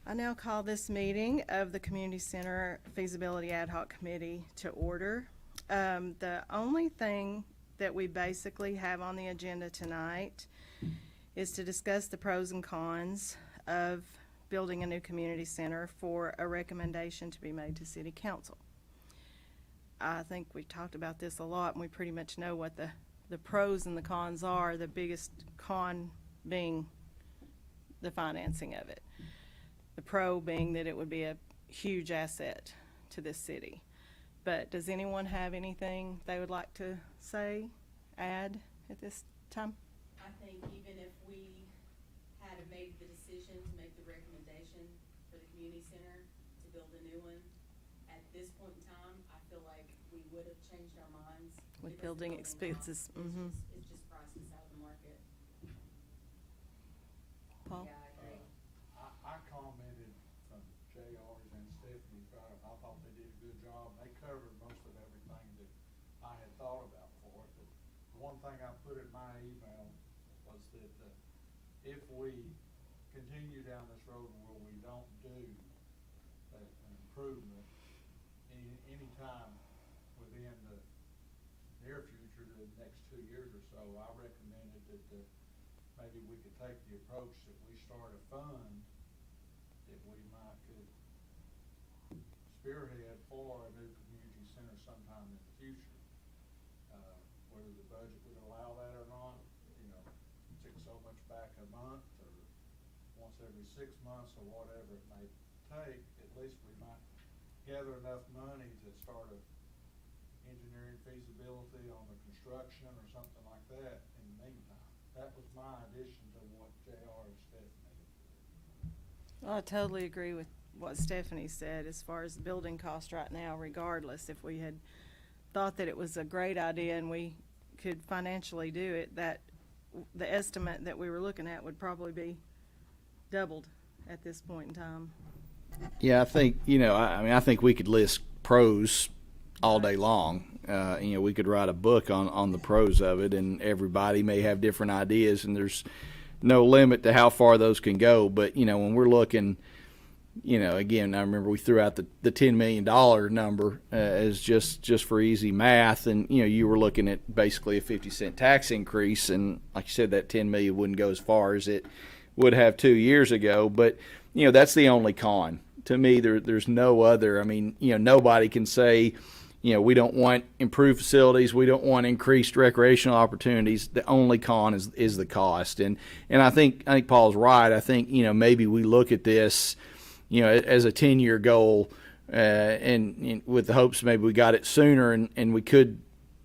I now call this meeting of the Community Center Feasibility Ad Hoc Committee to order. The only thing that we basically have on the agenda tonight is to discuss the pros and cons of building a new community center for a recommendation to be made to City Council. I think we've talked about this a lot, and we pretty much know what the pros and the cons are, the biggest con being the financing of it. The pro being that it would be a huge asset to this city. But does anyone have anything they would like to say, add at this time? I think even if we had made the decision to make the recommendation for the community center to build a new one, at this point in time, I feel like we would have changed our minds. With because building the expenses, now, it's just prices out of the market. Paul? Yeah, I agree. I commented from JR's and Stephanie's, I thought they did a good job. They covered most of everything that I had thought about for it. But the one thing I put in my email was that if we continue down this road where we don't do an improvement any time within the near future, the next 2 years or so, I recommended that maybe we could take the approach that we start a fund that we could spearhead for a new community center sometime in the future. Whether the budget would allow that or not, take so much back a month or once every 6 months or whatever it may take, at least we might gather enough money to start a engineering feasibility on the construction or something like that in the meantime. That was my addition to what JR and Stephanie. Well, I totally agree with what Stephanie said as far as the building cost right now, regardless. If we had thought that it was a great idea and we could financially do it, that the estimate that we were looking at would probably be doubled at this point in time. Yeah, I think, I think we could list pros all day long. We could write a book on the pros of it, and everybody may have different ideas, and there's no limit to how far those can go. But, when we're looking, again, I remember we threw out the $10 million number as just for easy math, and, you were looking at basically a 50-cent tax increase, and like you said, that $10 million wouldn't go as far as it would have 2 years ago. But, that's the only con. To me, there's no other. I mean, nobody can say, we don't want improved facilities. We don't want increased recreational opportunities. The only con is the cost. And I think Paul's right. I think, maybe we look at this, as a 10-year goal, and with the hopes maybe we got it sooner and we could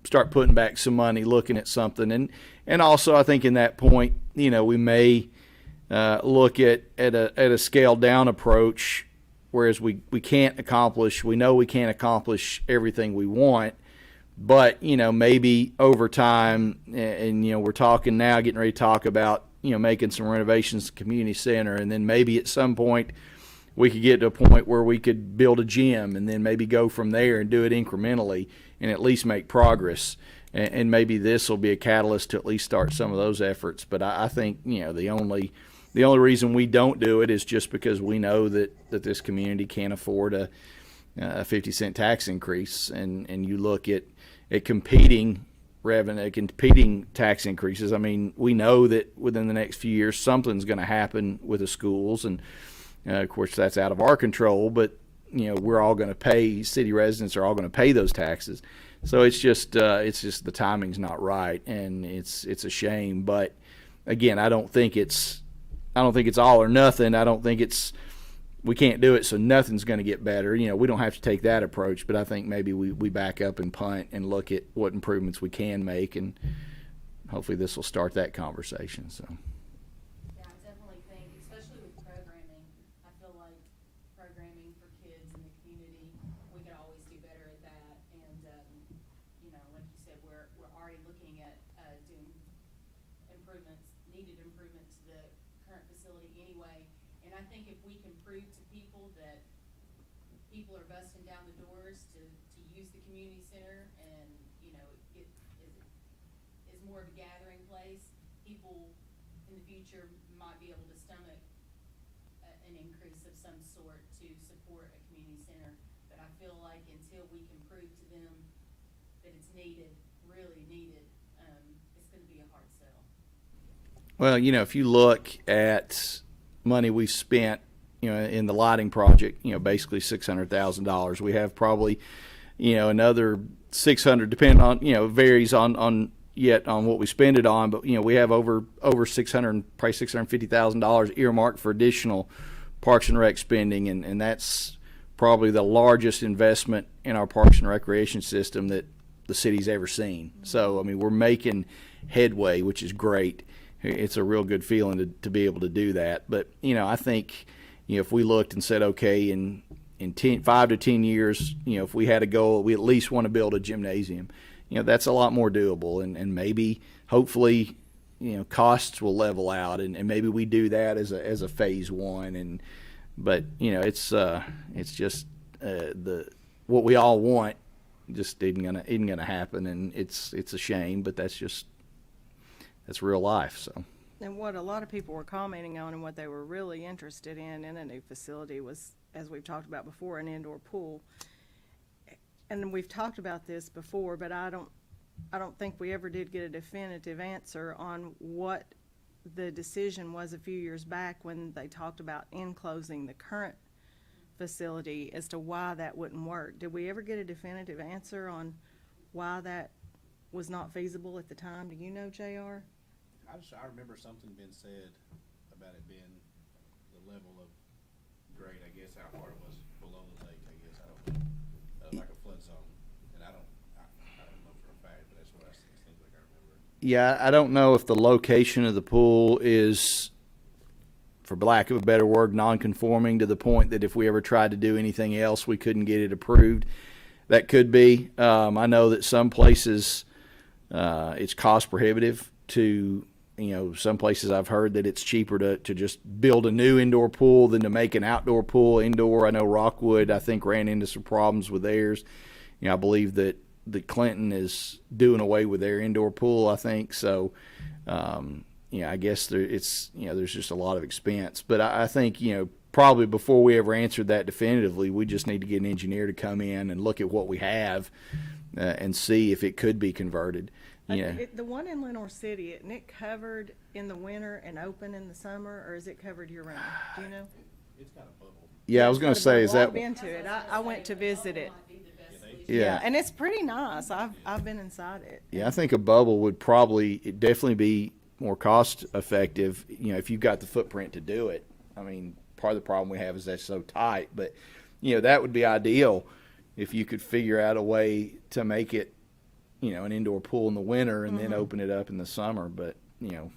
start putting back some money, looking at something. And also I think in that point, we may look at a scaled down approach, whereas we know we can't accomplish everything we want, but, maybe over time, and, we're talking now, getting ready to talk about, making some renovations to the community center, and then maybe at some point we could get to a point where we could build a gym and then maybe go from there and do it incrementally and at least make progress. And maybe this will be a catalyst to at least start some of those efforts. But I think, the only reason we don't do it is just because we know that this community can't afford a 50-cent tax increase. And you look at competing revenue, competing tax increases. I mean, we know that within the next few years something's going to happen with the schools, and of course that's out of our control. But we're all going to pay. City residents are all going to pay those taxes. So it's just the timing's not right, and it's a shame. But again, I don't think it's all or nothing. I don't think we can't do it, so nothing's going to get better. We don't have to take that approach, but I think maybe we back up and punt and look at what improvements we can make, and hopefully this will start that conversation. So. Yeah, I definitely think, especially with programming, I feel like programming for kids in the community, we could always do better at that. And, like you said, we're already looking at doing needed improvements to the current facility anyway. And I think if we can prove to people that people are busting down the doors to use the community center, and, it is more of a gathering place, people in the future might be able to stomach an an increase of some sort to support a community center. But I feel like until we can prove to them that it's needed, really needed, it's gonna be a hard sell. Well, if you look at money we spent, in the lighting project, basically $600,000. We have probably, another 600, depending on, varies on what we spend it on, but we have over 600, probably $650,000 earmarked for additional Parks and Rec spending, and that's probably the largest investment in our Parks and Recreation system that the city's ever seen. So, I mean, we're making headway, which is great. It's a real good feeling to be able to do that. But, I think, if we looked and said, okay, in 5 to 10 years, if we had a goal, we at least want to build a gymnasium. That's a lot more doable, and maybe, hopefully, costs will level out, and maybe we do that as a phase one. But it's just what we all want just isn't gonna happen, and it's a shame, but that's real life. So. And what a lot of people were commenting on and what they were really interested in a new facility was, as we've talked about before, an indoor pool. And we've talked about this before, but I don't think we ever did get a definitive answer on what the decision was a few years back when they talked about enclosing the current facility as to why that wouldn't work. Did we ever get a definitive answer on why that was not feasible at the time? Do you know, JR? I remember something being said about it being the level of grade, I guess, how far it was below the lake, I guess, I don't know. Like a flood zone, and I don't know for a fact, but that's what it seems like I remember. Yeah, I don't know if the location of the pool is, for lack of a better word, non-conforming to the point that if we ever tried to do anything else, we couldn't get it approved. That could be. I know that some places it's cost prohibitive to, some places I've heard that it's cheaper to just build a new indoor pool than to make an outdoor pool indoor. I know Rockwood, I think, ran into some problems with theirs. I believe that Clinton is doing away with their indoor pool, I think. So, I guess there's just a lot of expense. But I think, probably before we ever answered that definitively, we just need to get an engineer to come in and look at what we have and see if it could be converted. The one in Lenore City, isn't it covered in the winter and open in the summer, or is it covered year-round? Do you know? It's got a bubble. Yeah, I was going to say, is that? I've been to it. I went to visit it. Might be the best solution. Yeah. And it's pretty nice. I've been inside it. Yeah, I think a bubble would definitely be more cost effective, if you've got the footprint to do it. I mean, part of the problem we have is that's so tight, but, that would be ideal if you could figure out a way to make it, an indoor pool in the winter and then open it up in the summer. But, we I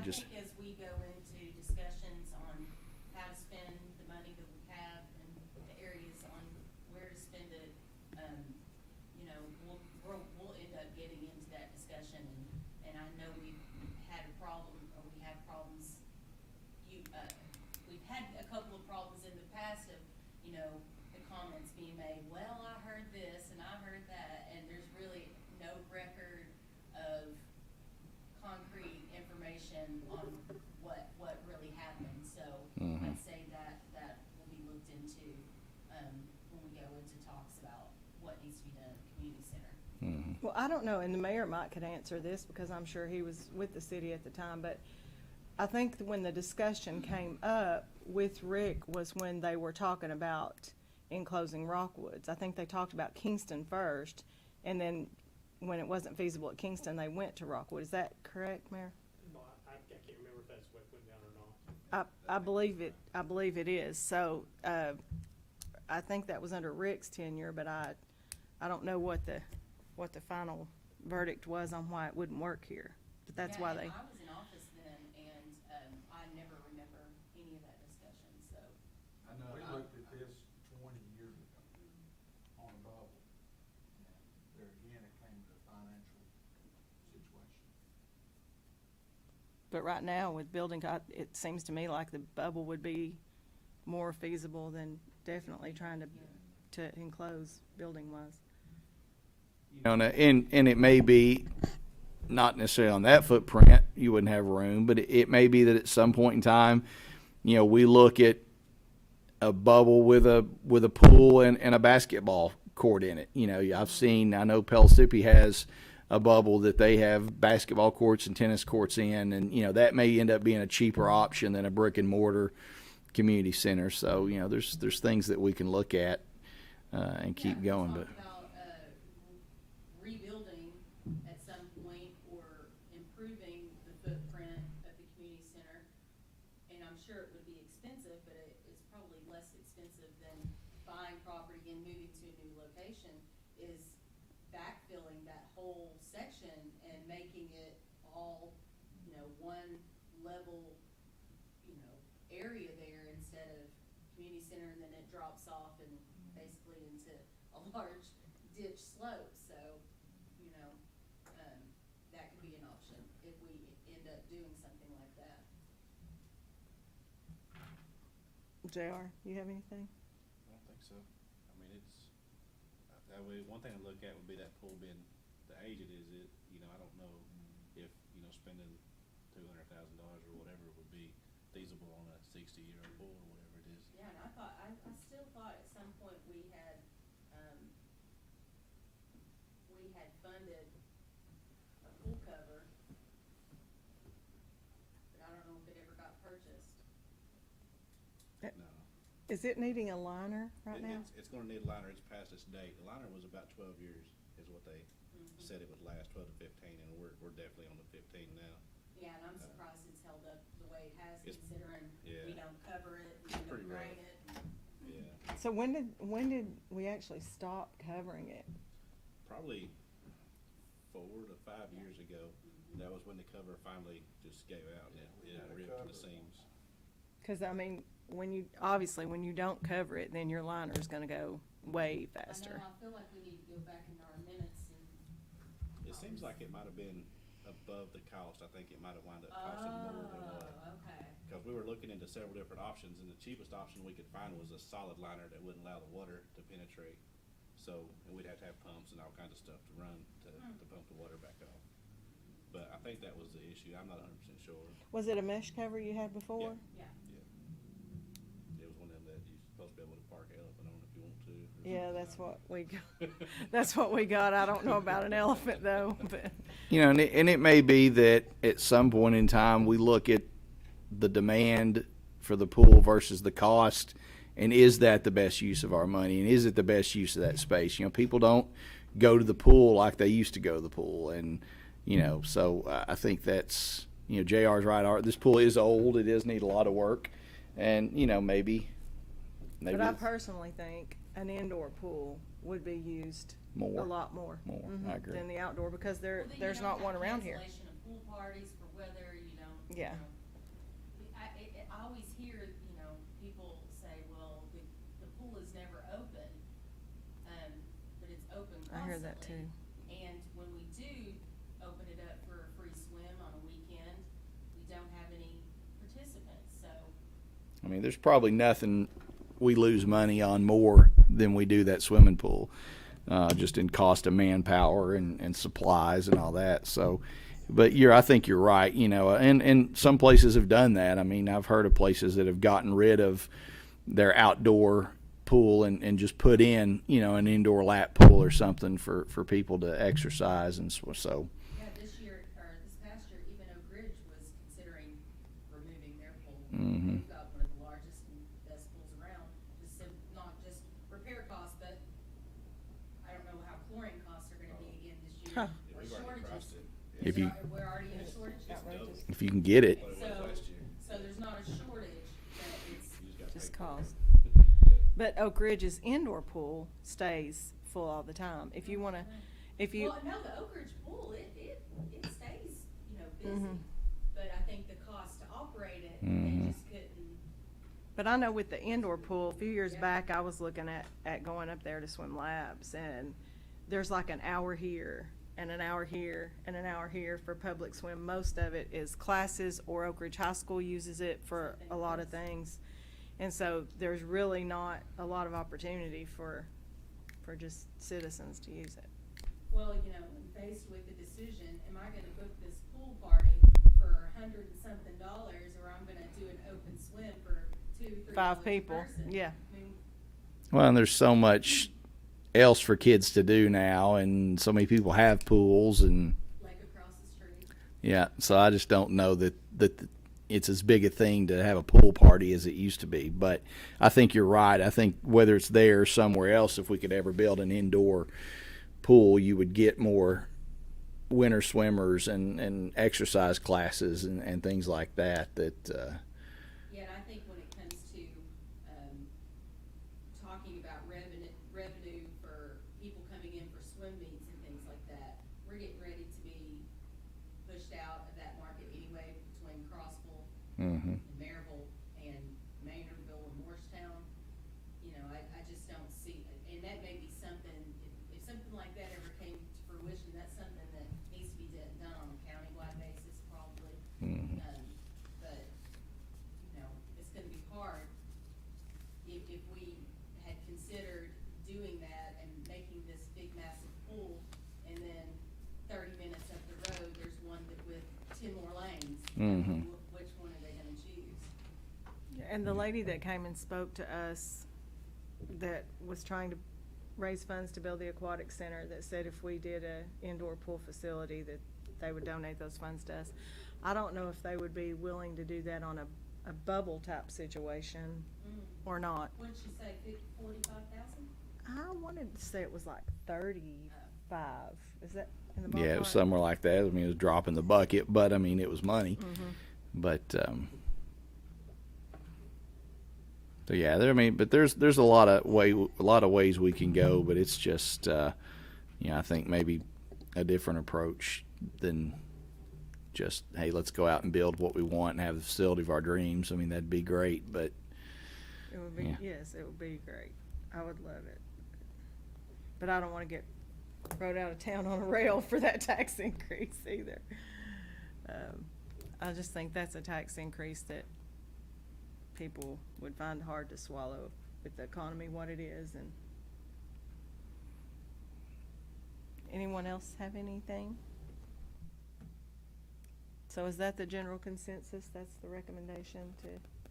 just. think as we go into discussions on how to spend the money that we have and the areas on where to spend it, we'll end up getting into that discussion. And I know we've had a problem, or we have problems. We've had a couple of problems in the past of, the comments being made, well, I heard this and I heard that, and there's really no record of concrete information on what really happened. So I'd say that will be looked into when we go into talks about what needs to be done at the community center. Well, I don't know, and the mayor might could answer this because I'm sure he was with the city at the time, but I think when the discussion came up with Rick was when they were talking about enclosing Rockwoods. I think they talked about Kingston first, and then when it wasn't feasible at Kingston, they went to Rockwood. Is that correct, Mayor? No, I can't remember if that's what went down or not. I believe it is. So, I think that was under Rick's tenure, but I don't know what the final verdict was on why it wouldn't work here. But that's why they. I was in office then, and I never remember any of that discussion, so. I know. We looked at this 20 years ago on a bubble. And there again, it came to financial situation. But right now with building, it seems to me like the bubble would be more feasible than definitely trying to enclose building wise. And it may be not necessarily on that footprint, you wouldn't have room, but it may be that at some point in time, we look at a bubble with a pool and a basketball court in it. You know, I know Pellissippi has a bubble that they have basketball courts and tennis courts in, and you know that may end up being a cheaper option than a brick and mortar community center. So you know, there's things that we can look at and keep Yeah, going. we But talked about, rebuilding at some point or improving the footprint of the community center. And I'm sure it would be expensive, but it's probably less expensive than buying property and moving to a new location, is backfilling that whole section and making it all, you know, one level, you know, area there instead of community center, and then it drops off and basically into a large ditch slope. So, you know, that could be an option if we end up doing something like that. JR, you have anything? I don't think so. I mean, that way, one thing to look at would be that pool being, the age it is, you know, I don't know if, you know, spending $200,000 or whatever would be feasible on a 60-year-old pool or whatever it is. Yeah, and I still thought at some point we had funded a pool cover, but I don't know if it ever got purchased. No. Is it needing a liner right It- now? It's gonna need a liner, it's past its date. The liner was about 12 years is what they said it would last, 12 to 15, and we're definitely on the 15 now. Yeah, and I'm surprised it's held up the way it has, It's- considering yeah. we don't cover it, we It's pretty don't drain rough. it. Yeah, So when did we actually stop covering it? probably 4 to 5 years ago, that was when the cover finally just gave out and it had a ripped to cover the seams. Because I mean, when you don't cover it, then your liner's going to go way faster. I know, I feel like we need to go back into our minutes and. It seems like it might have been above the cost. I think it might have wound up costing more than what. Oh, okay. Because we were looking into several different options, and the cheapest option we could find was a solid liner that wouldn't allow the water to penetrate. So, and we'd have to have pumps and all kinds of stuff to run to pump the water back off. But I think that was the issue. I'm not 100% sure. Was it a mesh cover you had before? Yeah. It was one of them that you're supposed to be able to park an elephant on if you want to. or Yeah, something. that's what we got. That's what we got. I don't know about an elephant though, but you know, and it may be that at some point in time we look at the demand for the pool versus the cost, and is that the best use of our money, and is it the best use of that space? You know, people don't go to the pool like they used to go to the pool, and you know, so I think that's, you know, JR's right. This pool is old. It does need a lot of work, and you know, maybe. but I personally think an indoor pool would be used More. a lot more. I agree. Than the outdoor, because Well, then you there's don't not have one around here. cancellation of pool parties for weather, you don't. you Yeah. know. I always hear, you know, people say, well, the pool is never open, but it's open constantly. I hear that too. And when we do open it up for a free swim on a weekend, we don't have any participants, so. I mean, there's probably nothing we lose money on more than we do that swimming pool, just in cost of manpower and supplies and all that. So, but I think you're right, you know, and some places have done that. I mean, I've heard of places that have gotten rid of their outdoor pool and just put in, you know, an indoor lap pool or something for people to exercise. And so Yeah, this past year, even Oak Ridge was considering removing their pool. Mhm. They've got one of the largest and best pools around, not just repair costs, but I don't know how chlorine costs are gonna be again this year. Huh. Yeah, Or we've already priced shortages. it. If you- We're already in a shortage. Outrageous. if you can get it, What it was So, last year. so there's not a shortage, but it's, You just gotta Just pay for it. cost. Yeah. But Oak Ridge's indoor pool stays full all the time. If you want to, if you, well, no, the Oak Ridge pool, it stays, you know, busy. Mhm. But I think the cost to operate it, Mhm. they just couldn't. but I know with the indoor pool, a few years Yeah. back, I was looking at going up there to swim laps, and there's like an hour here and an hour here and an hour here for public swim. Most of it is classes, or Oak Ridge High School uses it for a lot of things. And so there's really not a lot of opportunity for just citizens to use it. Well, you know, faced with the decision, am I gonna book this pool party for $100 and something, or I'm gonna do an open swim for $200, 5 each people, person. yeah. I mean, Well, and there's so much else for kids to do now, and so many people have pools, and like across the street. yeah. So I just don't know that it's as big a thing to have a pool party as it used to be. But I think you're right. I think whether it's there or somewhere else, if we could ever build an indoor pool, you would get more winter swimmers and exercise classes and things like that. Yeah, and I think when it comes to, talking about revenue for people coming in for swim meets and things like that, we're getting ready to be pushed out of that market anyway between Crossville Mhm. and Maryville and Maynardville and Morristown. You know, I just don't see, and that may be something, if something like that ever came to fruition, that's something that needs to be done on a countywide basis probably. Mhm. But, you know, it's gonna be hard if we had considered doing that and making this big massive pool, and then 30 minutes up the road, there's one with 10 more lanes. Mhm. Which one are they gonna choose? And the lady that came and spoke to us that was trying to raise funds to build the aquatic center, that said if we did a indoor pool facility, that they would donate those funds to us. I don't know if they would be willing to do that on a bubble type situation or not. What did she say, 45,000? I wanted to say it was like 35. Is that in the ballpark? Yeah, it was somewhere like that. I mean, it was a drop in the bucket, but I mean, it was money. Mhm. But so yeah, I mean, but there's a lot of ways we can go, but it's just I think maybe a different approach than just, hey, let's go out and build what we want and have the facility of our dreams. I mean, that'd be great, but It would be, Yeah. yes, it would be great. I would love it. But I don't want to get rode out of town on a rail for that tax increase either. I just think that's a tax increase that people would find hard to swallow with the economy what it is. And anyone else have anything? So is that the general consensus? That's the recommendation to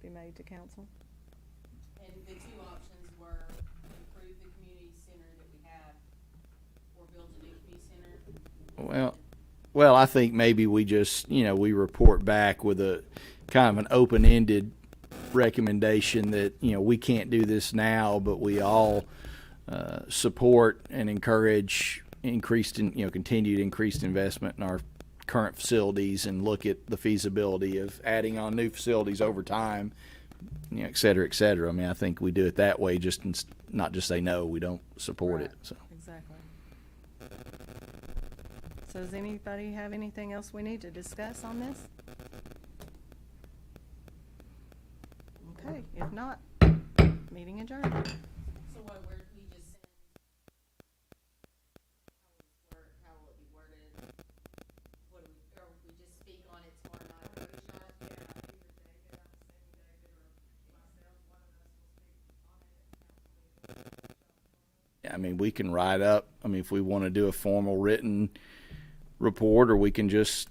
be made to council? And the two options were improve the community center that we have, or build a new community center. Well, I think maybe we just, we report back with a kind of an open-ended recommendation that, we can't do this now, but we all support and encourage continued increased investment in our current facilities, and look at the feasibility of adding on new facilities over time, et cetera, et cetera. I mean, I think we do it that way, not just say, no, we don't support it. Right. So. Exactly. So does anybody have anything else we need to discuss on this? Okay, if not, meeting adjourned. So what, where we just send, how will it be worded? What do we, or we just speak on it tomorrow night, Photoshop? I mean, we can write up, if we want to do a formal written report, or we can just,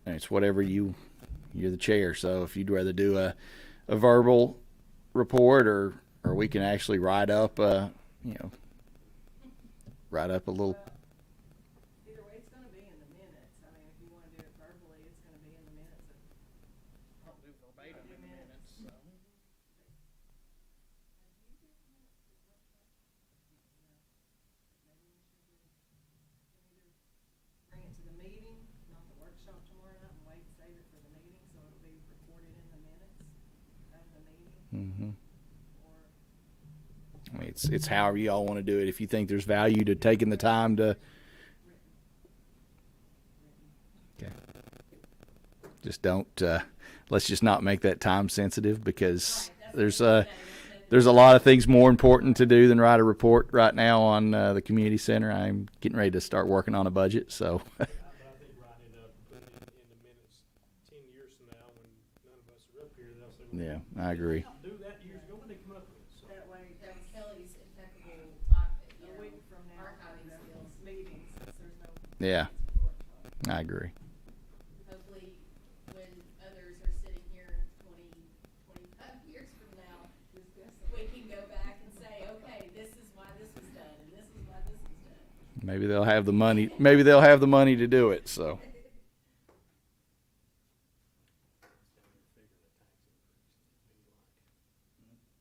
it's whatever you're the chair. So if you'd rather do a verbal report, or we can actually write up a little. Either way, it's gonna be in the minutes. I mean, if you wanna do it verbally, it's gonna be in the minutes. I'll do verbatim in the minutes, so. Bring it to the meeting, not the workshop tomorrow night, and wait and save it for the meeting, so it'll be recorded in the minutes of the meeting. Mm-hmm. Or, I mean, it's however you all want to do it. If you think there's value to taking the time to. Okay. Just don't. Let's just not make that time sensitive, because there's a lot of things more important to do than write a report right now on the community center. I'm getting ready to start working on a budget, so. But I think writing it up and putting it in the minutes 10 years from now, when none of us are up here, they'll say, well, Yeah, I agree. we didn't do that years ago, when they come up with it, so. that way, That was Kelly's impeccable, a week from now, archiving the skills. meetings, since there's no. Yeah, workshop. I agree. Hopefully, when others are sitting here 20, 25 years from now, Maybe they'll have the money. Maybe they'll have the money to do it. So.